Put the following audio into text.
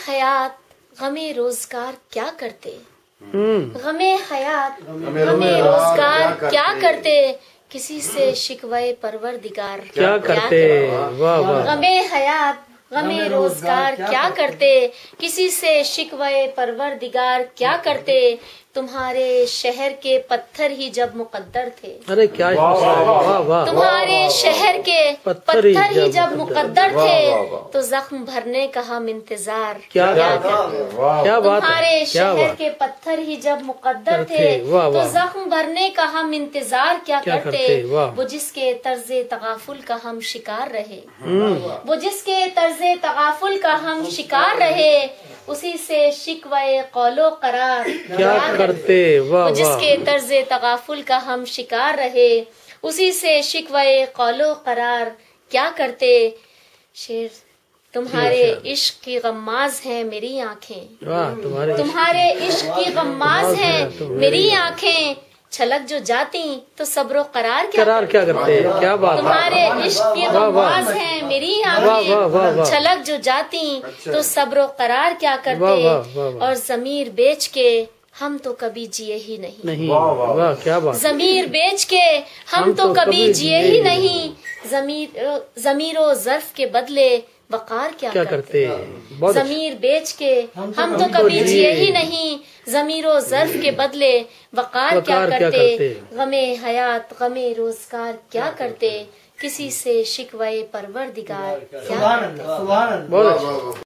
حیات غم روزگار کیا کرتے، غم حیات غم روزگار کیا کرتے، کسی سے شکوے پروردگار کیا کرتے، واہ واہ، غم حیات غم روزگار کیا کرتے، کسی سے شکوے پروردگار کیا کرتے، تمہارے شہر کے پتھر ہی جب مقدر تھے، ارے کیا واہ واہ، تمہارے شہر کے پتھر ہی جب مقدر تھے تو زخم بھرنے کا ہم انتظار کیا کرتے، کیا بات تمہارے ہے، کیا شہر بات کے پتھر ہی جب مقدر تھے واہ تو واہ، زخم بھرنے کا ہم انتظار کیا کرتے، واہ، وہ جس کے طرز تغافل کا ہم شکار رہے، وہ جس کے طرز تغافل کا ہم شکار رہے، اسی سے شکوے قول و قرار کیا کرتے، واہ وہ جس واہ، کے طرز تغافل کا ہم شکار رہے، اسی سے شکوے قول و قرار کیا کرتے، شیر تمہارے عشق کی غماز ہیں میری آنکھیں، واہ تمہارے عشق کی غماز ہیں میری آنکھیں، چھلک جو جاتی تو صبر و قرار کیا کرتے، کیا بات ہے، تمہارے عشق کی غماز ہیں میری آنکھیں، چھلک جو جاتی تو صبر و قرار کیا کرتے، اور ضمیر بیچ کے ہم تو کبھی جیے ہی نہیں، واہ کیا بات، ضمیر بیچ کے ہم تو کبھی جیے ہی نہیں، ضمیر و ظرف کے بدلے وقار کیا کرتے، ضمیر بیچ کے ہم تو کبھی جیے ہی نہیں، ضمیر و ظرف کے بدلے وقار کیا کرتے، غم حیات غم روزگار کیا کرتے، کسی سے شکوے پروردگار کیا کرتے۔